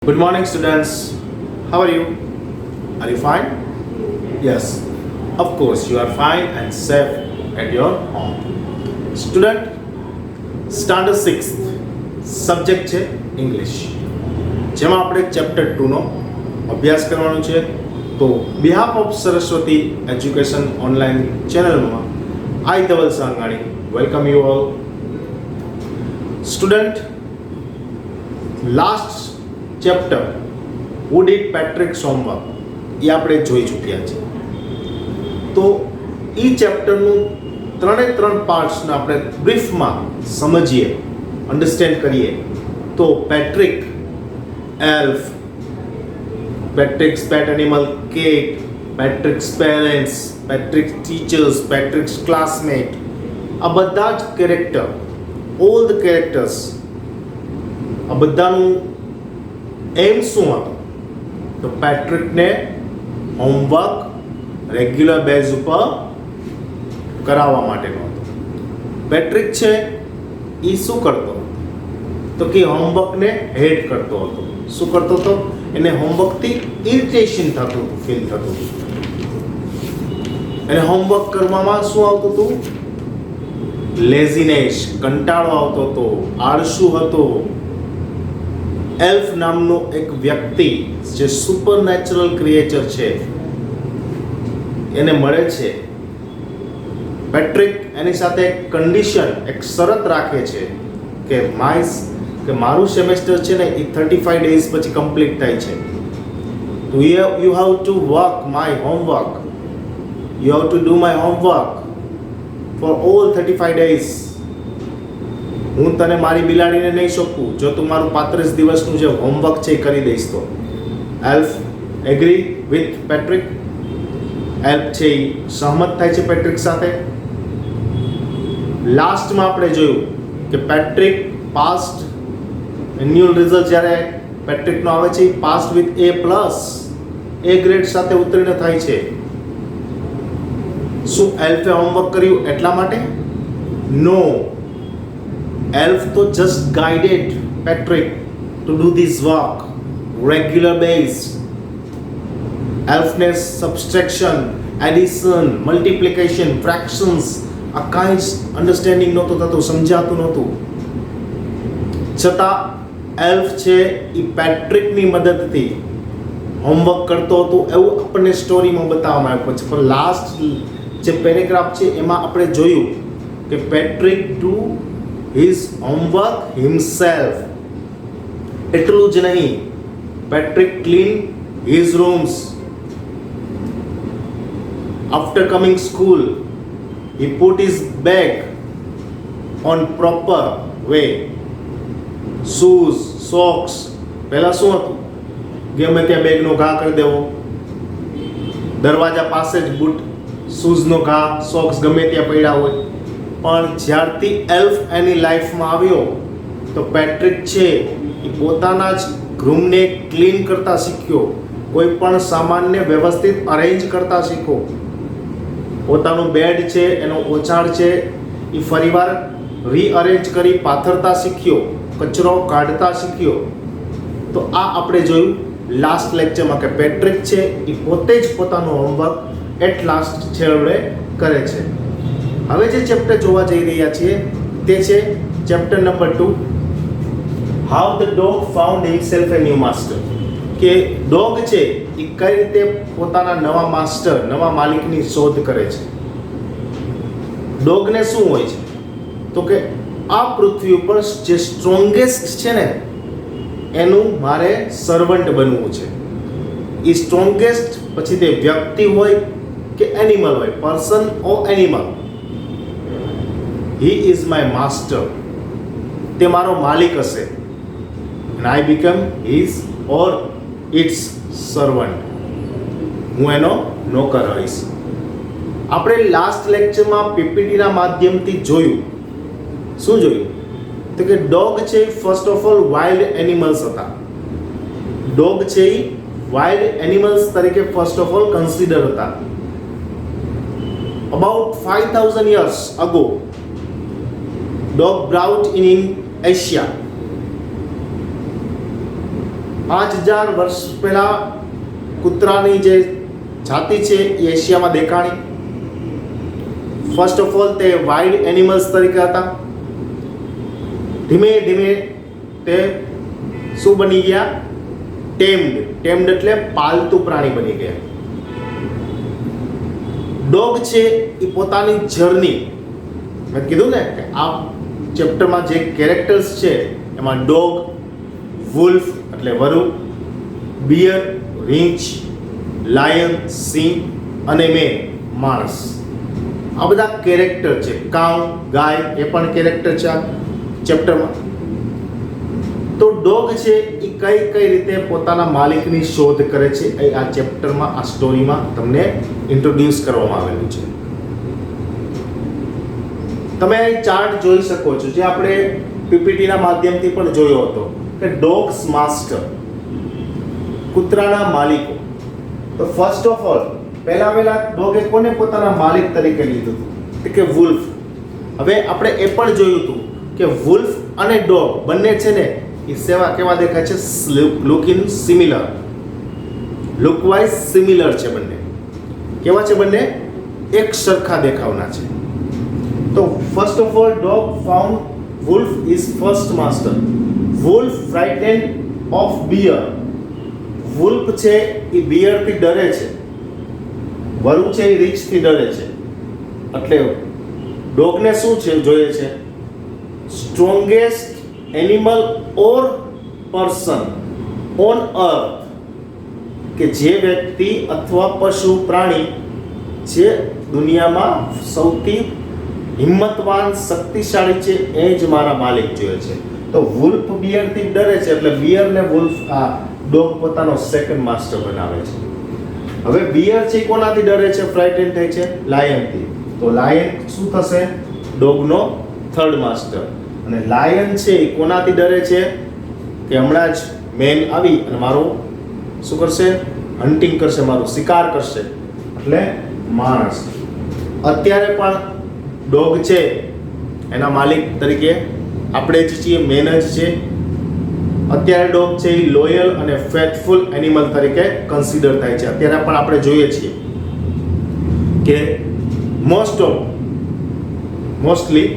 Good morning, students. How are you? Are you fine? Yes. Of course, you are fine and safe at your home. Student, standard 6th subject છે English, જેમાં આપણે chapter 2 નો અભ્યાસ કરવાનો છે. તો behalf of Saraswati education online ચેનલમાં I Dhaval Sangani welcome you all. Student, last chapter who did Patrick's homework એ આપણે જોઈ ચૂક્યા છે. તો એ ચેપ્ટરનું ત્રણ પાર્ટ્સને આપણે બ્રીફમાં સમજીએ, અંડરસ્ટેન્ડ કરીએ. તો Patrick elf, Patrick's pet animal cat, Patrick's parents, Patrick's teachers, Patrick's classmate, આ બધા જ કેરેક્ટર, ઓલ ધ કેરેક્ટર્સ, આ બધાનું એમ શું હતું? તો પેટ્રિકને હોમવર્ક રેગ્યુલર બેઝ ઉપર કરાવવા માટેનો હતો. પેટ્રિક છે એ શું કરતો? તો કે હોમવર્કને હેડ કરતો હતો. શું કરતો હતો? એને હોમવર્કથી ઇરિટેશન થતું હતું, ફીલ થતું હતું. એને હોમવર્ક કરવામાં શું આવતું હતું? લેઝીનેસ, કંટાળો આવતો હતો, આળસુ હતો. એલ્ફ નામનો એક વ્યક્તિ જે સુપર નેચરલ ક્રિએચર છે એને મળે છે. પેટ્રિક એની સાથે એક કન્ડિશન, એક શરત રાખે છે કે મારું સેમેસ્ટર છે ને એ 35 ડેઝ પછી કમ્પ્લીટ થાય છે. તો you have to work my homework, you have to do my homework for all 35 days. હું તને મારી બિલાડીને નહીં સોંપું જો તું મારું 35 દિવસનું જે હોમવર્ક છે એ કરી દઈશ તો. Elf agree with Patrick. Elf છે એ સહમત થાય છે પેટ્રિક સાથે. લાસ્ટમાં આપણે જોયું કે પેટ્રિક પાસ્ટ, એન્યુઅલ રિઝલ્ટ જ્યારે પેટ્રિકનો આવે છે એ past with A+, A grade સાથે ઉતરીને થાય છે. શું એલ્ફે હોમવર્ક કર્યું એટલા માટે? નો. એલ્ફ તો just guided Patrick to do this work regular base. એલ્ફને સબસ્ટ્રેક્શન, એડિશન, મલ્ટિપ્લિકેશન, ફ્રેક્શન્સ આ કાંઈ જ અન્ડરસ્ટેન્ડિંગ નહોતું થતું, સમજાતું નહોતું. છતાં એલ્ફ છે એ પેટ્રિકની મદદથી હોમવર્ક કરતો હતો એવું આપણને સ્ટોરીમાં બતાવવામાં આવ્યું. પછી પણ લાસ્ટ જે પેરેગ્રાફ છે એમાં આપણે જોયું કે Patrick do his homework himself. એટલું જ નહીં, Patrick clean his rooms. After coming school he put his bag on proper way. Shoes, socks, પહેલા શું હતું? ગમે ત્યાં બેગનો ઘા કરી દેવો, દરવાજા પાસે જ બૂટ, શૂઝનો ઘા, સોક્સ ગમે ત્યાં પડ્યા હોય. પણ જ્યારથી એલ્ફ એની લાઈફમાં આવ્યો તો પેટ્રિક છે એ પોતાના જ રૂમને ક્લીન કરતા શીખ્યો, કોઈ પણ સામાનને વ્યવસ્થિત અરેન્જ કરતા શીખ્યો. પોતાનું બેડ છે, એનો ઓછાળ છે એ ફરીવાર રીઅરેન્જ કરી પાથરતા શીખ્યો, કચરો કાઢતા શીખ્યો. તો આ આપણે જોયું લાસ્ટ લેક્ચરમાં કે પેટ્રિક છે એ પોતે જ પોતાનું હોમવર્ક એટ લાસ્ટ છેવટે કરે છે. હવે જે ચેપ્ટર જોવા જઈ રહ્યા છીએ તે છે chapter number 2, how the dog found himself A new master. કે ડોગ છે એ કઈ રીતે પોતાના નવા માસ્ટર, નવા માલિકની શોધ કરે છે. ડોગને શું હોય છે? તો કે આ પૃથ્વી ઉપર જે સ્ટ્રોંગેસ્ટ છે ને એનું મારે સર્વન્ટ બનવું છે. એ સ્ટ્રોંગેસ્ટ પછી તે વ્યક્તિ હોય કે એનિમલ હોય, person or animal, he is my master. તે મારો માલિક હશે. And I become his or its servant. હું એનો નોકર હોઈશ. આપણે લાસ્ટ લેક્ચરમાં પીપીટીના માધ્યમથી જોયું. શું જોયું? તો કે ડોગ છે first of all wild animals હતા. ડોગ છે એ વાઇલ્ડ એનિમલ્સ તરીકે ફર્સ્ટ ઓફ ઓલ કન્સિડર હતા. About 5000 years ago, dog brought in Asia. 5000 વર્ષ પહેલા કૂતરાની જે જાતિ છે એ એશિયામાં દેખાણી. ફર્સ્ટ ઓફ ઓલ તે વાઇલ્ડ એનિમલ્સ તરીકે હતા. ધીમે ધીમે તે શું બની ગયા? ટેમ્ડ એટલે પાલતુ પ્રાણી બની ગયા. ડોગ છે એ પોતાની જર્ની, મેં કીધું ને કે આ ચેપ્ટરમાં જે કેરેક્ટર્સ છે એમાં ડોગ, વુલ્ફ એટલે વરુ, બિયર રીંછ, લાયન સિંહ અને મેન માણસ, આ બધા કેરેક્ટર છે. કાઉ ગાય એ પણ કેરેક્ટર છે આ ચેપ્ટરમાં. તો ડોગ છે એ કઈ રીતે પોતાના માલિકની શોધ કરે છે એ આ ચેપ્ટરમાં, આ સ્ટોરીમાં તમને ઇન્ટ્રોડ્યુસ કરવામાં આવેલું છે. તમે અહીં ચાર્ટ જોઈ શકો છો, જે આપણે પીપીટીના માધ્યમથી પણ જોયો હતો કે ડોગ્સ માસ્ટર, કૂતરાના માલિકો. તો ફર્સ્ટ ઓફ ઓલ પહેલા ડોગે કોને પોતાના માલિક તરીકે લીધું હતું? કે વુલ્ફ. હવે આપણે એ પણ જોયું હતું કે વુલ્ફ અને ડોગ બંને છે ને એ કેવા દેખાય છે? લુકિંગ સિમિલર, લુકવાઇઝ સિમિલર છે બંને. કેવા છે બંને? એક સરખા દેખાવના છે. તો first of all dog found wolf is first master. wolf frightened of bear. wolf છે એ બિયર થી ડરે છે, વરુ છે એ રીંછ થી ડરે છે. એટલે ડોગને શું છે જોઈએ છે? Strongest animal or person on અર્થ, કે જે વ્યક્તિ અથવા પશુ પ્રાણી જે દુનિયામાં સૌથી હિંમતવાન શક્તિશાળી છે એ જ મારા માલિક જોઈએ છે. તો વુલ્ફ બિયર થી ડરે છે એટલે બિયર ને વુલ્ફ આ ડોગ પોતાનો સેકન્ડ માસ્ટર બનાવે છે. હવે બિયર છે કોનાથી ડરે છે? ફ્રાઇટેન થાય છે લાયન થી. તો લાયન શું થશે? ડોગનો થર્ડ માસ્ટર. અને લાયન છે એ કોનાથી ડરે છે? કે હમણાં જ મેન આવી અને મારું શું કરશે? હન્ટિંગ કરશે, મારું શિકાર કરશે, એટલે માણસ. અત્યારે પણ ડોગ છે એના માલિક તરીકે આપણે જ છીએ, મેન જ છે. અત્યારે ડોગ છે એ લોયલ અને ફેથફુલ એનિમલ તરીકે કન્સિડર થાય છે. અત્યારે પણ આપણે જોઈએ છીએ કે મોસ્ટલી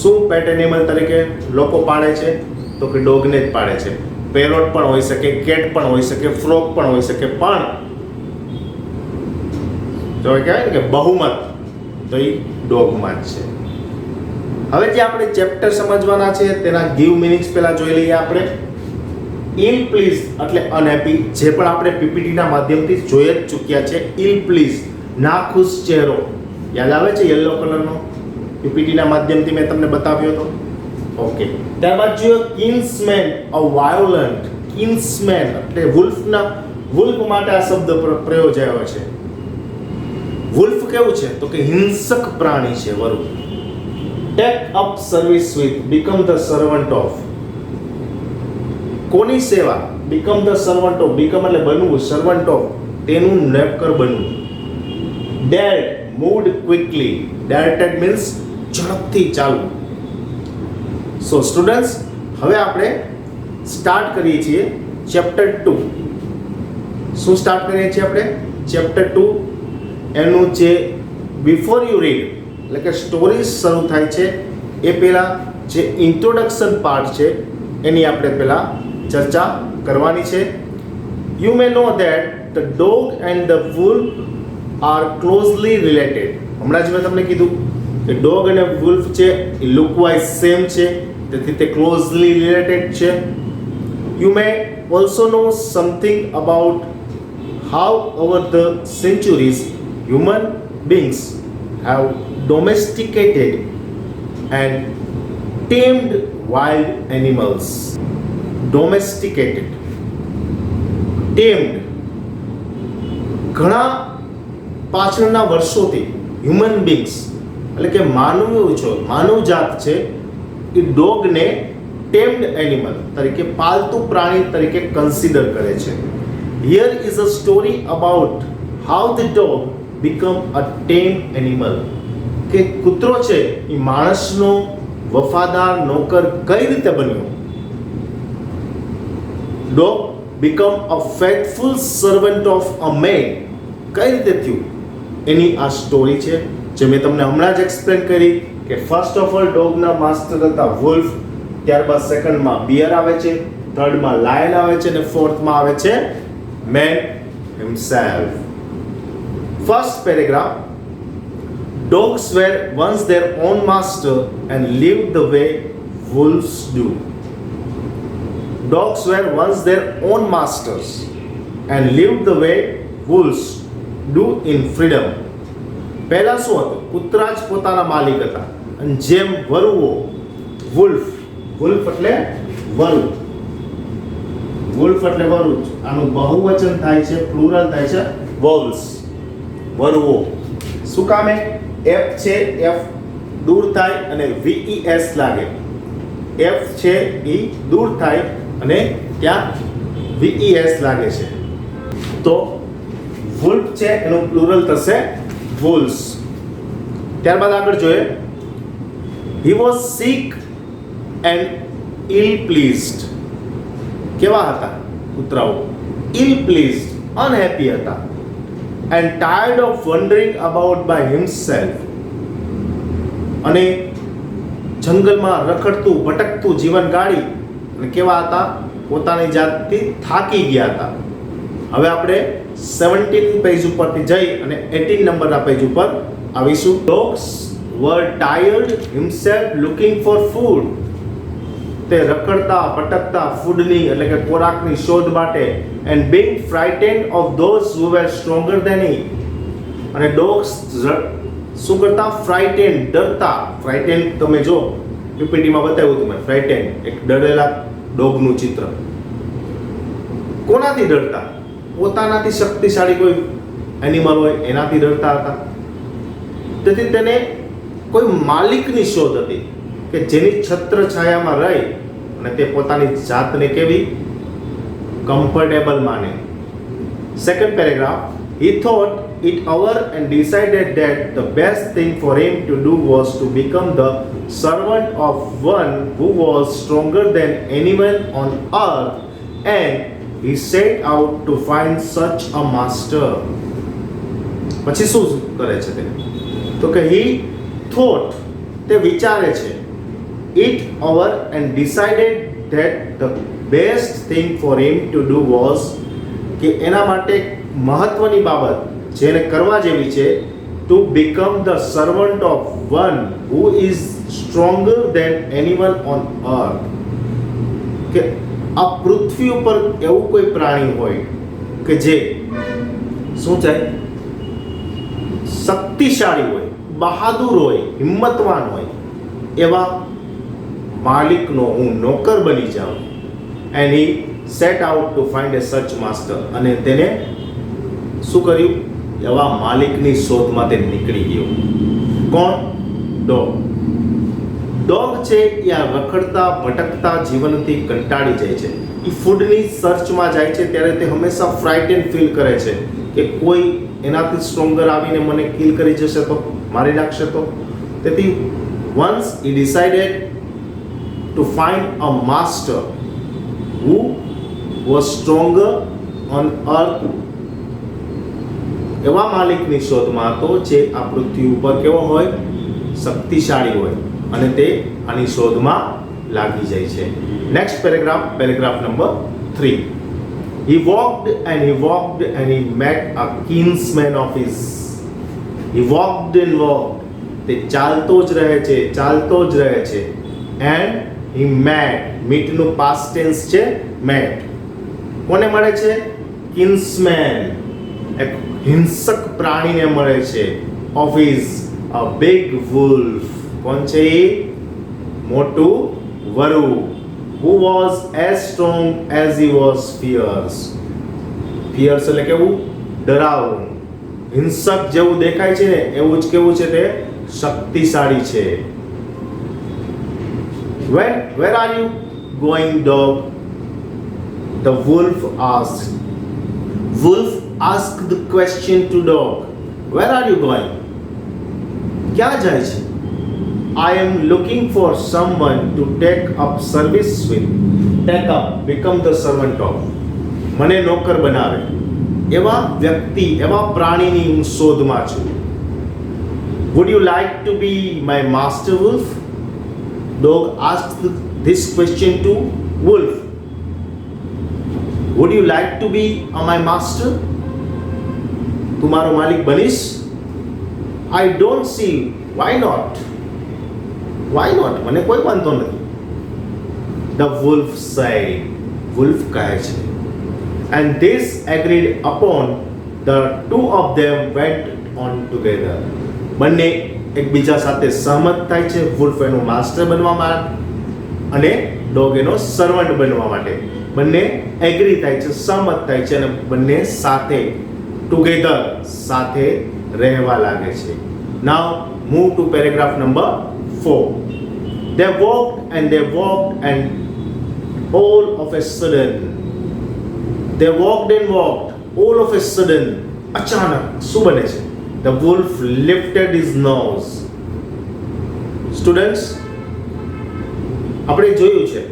શું પેટ એનિમલ તરીકે લોકો પાળે છે? તો કે ડોગને જ પાળે છે. પેરોટ પણ હોઈ શકે, કેટ પણ હોઈ શકે, ફ્રોગ પણ હોઈ શકે, પણ જો કહેવાય ને કે બહુમત તો એ ડોગમાં જ છે. હવે જે આપણે ચેપ્ટર સમજવાના છે તેના ગીવ મિનિંગ્સ પહેલા જોઈ લઈએ આપણે. ઇલ પ્લીઝ એટલે અનહેપી, જે પણ આપણે પીપીટીના માધ્યમથી જોઈ જ ચૂક્યા છે. ઇલ પ્લીઝ નાખુશ ચહેરો, યાદ આવે છે? યલો કલરનો પીપીટીના માધ્યમથી મેં તમને બતાવ્યો હતો. ઓકે, ત્યારબાદ જોઈએ કિન્સમેન, અ વાયોલન્ટ. કિન્સમેન એટલે વુલ્ફ માટે આ શબ્દ પ્રયોજાયો છે. વુલ્ફ કેવું છે? તો કે હિંસક પ્રાણી છે વરુ. Take up service with, become the servant of. કોની સેવા? Become the servant of, become એટલે બનવું, સર્વન્ટ ઓફ તેનું નોકર બનવું. Dead, moved quickly. Dead means ઝડપથી ચાલવું. સો સ્ટુડન્ટ્સ, હવે આપણે સ્ટાર્ટ કરીએ છીએ ચેપ્ટર 2. શું સ્ટાર્ટ કરીએ છીએ આપણે? ચેપ્ટર 2 એનું જે બિફોર યુ રીડ એટલે કે સ્ટોરી શરૂ થાય છે એ પહેલાં જે ઇન્ટ્રોડક્શન પાર્ટ છે એની આપણે પહેલાં ચર્ચા કરવાની છે. You may know that the dog and the wolf are closely related. હમણાં જ મેં તમને કીધું કે ડોગ અને વુલ્ફ છે એ લુકવાઇઝ સેમ છે, તેથી તે ક્લોઝલી રિલેટેડ છે. You May also know something about how over the sanctuaries human beings have domesticated and tamed wild animals. Domesticated, tamed, ઘણા પાછળના વર્ષોથી હ્યુમન બીંગ્સ એટલે કે માનવજાત છે એ ડોગને ટેમ્ડ એનિમલ તરીકે, પાલતુ પ્રાણી તરીકે કન્સિડર કરે છે. Here is a story about how the dog become a tame animal. કે કૂતરો છે એ માણસનો વફાદાર નોકર કઈ રીતે બન્યો. Dog become a faithful servant of a man. કઈ રીતે થયું એની આ સ્ટોરી છે જે મેં તમને હમણાં જ એક્સપ્લેન કરી કે ફર્સ્ટ ઓફ ઓલ ડોગના માસ્ટર હતા વુલ્ફ, ત્યારબાદ સેકન્ડમાં બિયર આવે છે, થર્ડમાં લાયન આવે છે અને ફોર્થમાં આવે છે man himself. First paragraph, dogs were once their own master and lived the way wolves do. Dogs were once their own masters and lived the way wolves do in freedom. પહેલા શું હતું? કૂતરા જ પોતાના માલિક હતા અને જેમ વરુઓ, વુલ્ફ, વુલ્ફ એટલે વરુ, વુલ્ફ એટલે વરુ, આનું બહુવચન થાય છે, પ્લુરલ થાય છે વોલ્સ, વરુઓ. શું કામે? એફ છે, એફ દૂર થાય અને VES લાગે. એફ છે એ દૂર થાય અને ત્યાં VES લાગે છે, તો વુલ્ફ છે એનું પ્લુરલ થશે wolves. ત્યારબાદ આગળ જોઈએ, he was sick and ill pleased. કેવા હતા કૂતરાઓ? ill pleased, unhappy હતા. and tired of wandering about by himself. અને જંગલમાં રખડતું ભટકતું જીવન ગાળી અને કેવા હતા? પોતાની જાતથી થાકી ગયા હતા. હવે આપણે 17 પેજ ઉપરથી જઈ અને 18 નંબરના પેજ ઉપર આવીશું. dogs were tired himself looking for food. તે રખડતા ભટકતા ફૂડની એટલે કે ખોરાકની શોધ માટે and being frightened of those who were stronger than he. અને dogs શું કરતા? frightened, ડરતા. frightened તમે જો PPT માં બતાવ્યું તમે, frightened એક ડરેલા ડોગનું ચિત્ર. કોનાથી ડરતા? પોતાનાથી શક્તિશાળી કોઈ એનિમલ હોય એનાથી ડરતા હતા. તેથી તેને કોઈ માલિકની શોધ હતી કે જેની છત્ર છાયામાં રહી અને તે પોતાની જાતને કેવી કમ્ફર્ટેબલ માને. Second paragraph, he thought it over and decided that the best thing for him to do was to become the servant of one who was stronger than anyone on earth, and he set out to find such a master. પછી શું કરે છે તે? તો કે he thought, તે વિચારે છે, it over and decided that the best thing for him to do was, કે એના માટે મહત્વની બાબત જેને કરવા જેવી છે, to become the servant of one who is stronger than anyone on earth. કે આ પૃથ્વી ઉપર એવું કોઈ પ્રાણી હોય કે જે શું છે? શક્તિશાળી હોય, બહાદુર હોય, હિંમતવાન હોય, એવા માલિકનો હું નોકર બની જાઉં. and he set out to find a such master. અને તેને શું કર્યું? એવા માલિકની શોધમાં તે નીકળી ગયો. કોણ? ડોગ. ડોગ છે એ આ રખડતા ભટકતા જીવનથી કંટાળી જાય છે. એ ફૂડની સર્ચમાં જાય છે ત્યારે તે હંમેશા ફ્રાઇટેન ફીલ કરે છે કે કોઈ એનાથી સ્ટ્રોંગર આવીને મને કિલ કરી જશે તો, મારી નાખશે તો. તેથી once he decided to find a master who was stronger on earth. એવા માલિકની શોધમાં હતો જે આ પૃથ્વી ઉપર કેવો હોય? શક્તિશાળી હોય. અને તે આની શોધમાં લાગી જાય છે. Next paragraph, paragraph number 3. he walked and he walked and he met a kinsman of his. he walked and walked, તે ચાલતો જ રહે છે, ચાલતો જ રહે છે. and he met, meet નું past tense છે met. કોને મળે છે? kinsman, એક હિંસક પ્રાણીને મળે છે. of his, a big wolf. કોણ છે એ? મોટું વરુ. who was as strong as he was fierce. fierce એટલે કેવું? ડરાવનું. હિંસક જેવું દેખાય છે ને એવું જ કેવું છે? તે શક્તિશાળી છે. Where are you going, dog? The wolf asked. Wolf asked the question to dog. Where are you going? ક્યાં જાય છે? I am looking for someone to take up service with. Take up, become the servant of. મને નોકર બનાવે એવા વ્યક્તિ, એવા પ્રાણીની હું શોધમાં છું. Would you like to be my master wolf? Dog asked this question to wolf. Would you like to be my master? તું મારો માલિક બનીશ? I don't see why not. Why not? મને કોઈ વાંધો નથી. The wolf said. Wolf કહે છે. And this agreed upon. The two of them went on together. બંને એકબીજા સાથે સહમત થાય છે. વુલ્ફ એનો માસ્ટર બનવા માટે અને ડોગ એનો સર્વન્ટ બનવા માટે. બંને એગ્રી થાય છે, સહમત થાય છે અને બંને સાથે ટુગેધર સાથે રહેવા લાગે છે. Now move to paragraph number 4. They walked and all of a sudden. They walked and walked. All of a sudden. અચાનક શું બને છે? The wolf lifted his nose. Students, આપણે જોયું છે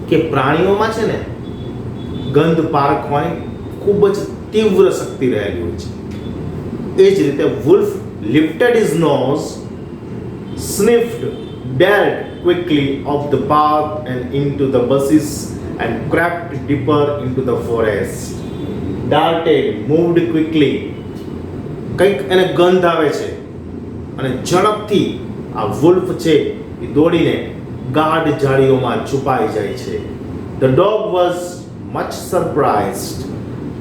કે પ્રાણીઓમાં છે ને ગંધ પારખવાની ખૂબ જ તીવ્ર શક્તિ રહેલી હોય છે. એ જ રીતે wolf lifted his nose, sniffed, darted quickly off the path and into the bushes and crept deeper into the forest. Darted, moved quickly. કંઈક એને ગંધ આવે છે અને ઝડપથી આ વુલ્ફ છે એ દોડીને ગાઢ ઝાડીઓમાં છુપાઈ જાય છે. The dog was much surprised.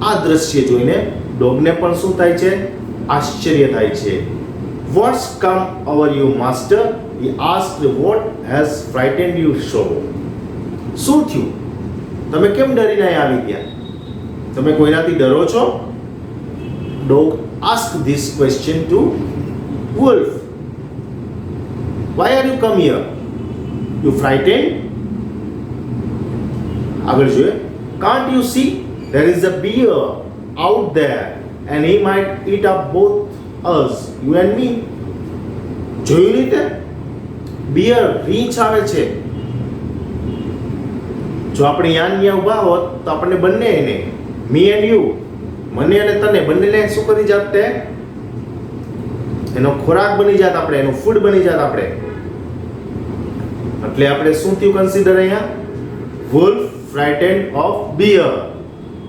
આ દ્રશ્ય જોઈને ડોગને પણ શું થાય છે? આશ્ચર્ય થાય છે. What's come over you, master? He asked. What has frightened you so? શું થયું? તમે કેમ ડરીને અહીં આવી ગયા? તમે કોઈનાથી ડરો છો? Dog asked this question to wolf. Why are you come here? You frightened? આગળ જોઈએ. Can't you see there is a bear out there and he might eat up both us, you and me? જોયું નહીં તે? Beer રીંછ આવે છે. જો આપણે અહીંયા ઊભા હોત તો આપણને બંને એને me and you, મને અને તને બંનેને શું કરી જાત? તે એનો ખોરાક બની જાત, આપણે એનો ફૂડ બની જાત આપણે. એટલે આપણે શું થયું કન્સિડર અહીંયા? wolf frightened of bear.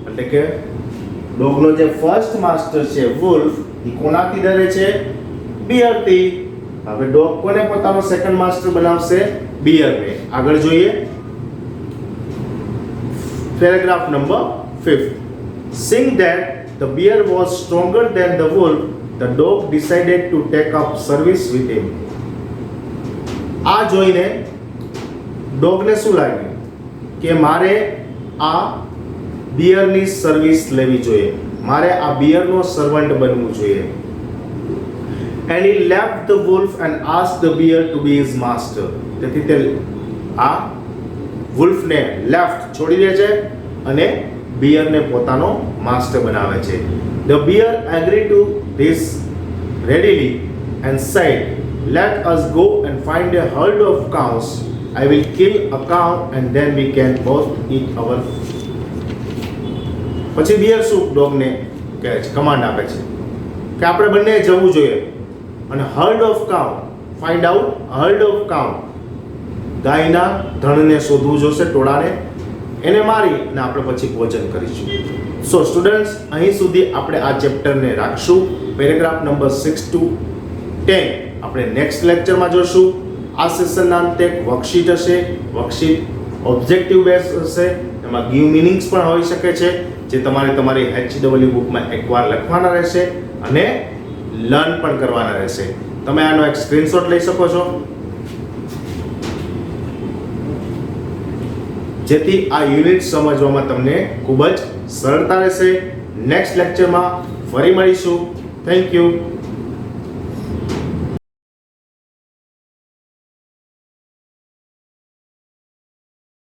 એટલે કે ડોગનો જે ફર્સ્ટ માસ્ટર છે wolf, એ કોનાથી ડરે છે? બિયરથી. હવે ડોગ કોને પોતાનો સેકન્ડ માસ્ટર બનાવશે? બિયરને. આગળ જોઈએ paragraph number 5. Seeing that the bear was stronger than the wolf, the dog decided to take up service with him. આ જોઈને ડોગને શું લાગ્યું કે મારે આ બિયરની સર્વિસ લેવી જોઈએ, મારે આ બિયરનો સર્વન્ટ બનવું જોઈએ. And he left the wolf and asked the bear to be his master. તેથી તે આ wolfને લેફ્ટ છોડી દે છે અને બિયરને પોતાનો માસ્ટર બનાવે છે. The bear agreed to this readily and said, "Let us go and find a herd of cows. I will kill a cow and then we can both eat our." પછી beer શું ડોગને કહે છે, command આપે છે કે આપણે બંને જવું જોઈએ અને herd of cow, find out herd of cow, ગાયના ધણને શોધવું જોશે, ટોળાને, એને મારી અને આપણે પછી ભોજન કરીશું. સો સ્ટુડન્ટ્સ, અહીં સુધી આપણે આ ચેપ્ટરને રાખશું. પેરેગ્રાફ નંબર 6 to 10 આપણે નેક્સ્ટ લેક્ચરમાં જોશું. આ સેશનના અંતે એક વર્કશીટ હશે. વર્કશીટ ઓબ્જેક્ટિવ બેઝ હશે, એમાં ગીવ મિનિંગ્સ પણ હોઈ શકે છે, જે તમારે તમારી HW બુકમાં એકવાર લખવાના રહેશે અને લર્ન પણ કરવાના રહેશે. તમે આનો એક સ્ક્રીનશોટ લઈ શકો છો, જેથી આ યુનિટ સમજવામાં તમને ખૂબ જ સરળતા રહેશે. નેક્સ્ટ લેક્ચરમાં ફરી મળીશું. Thank you.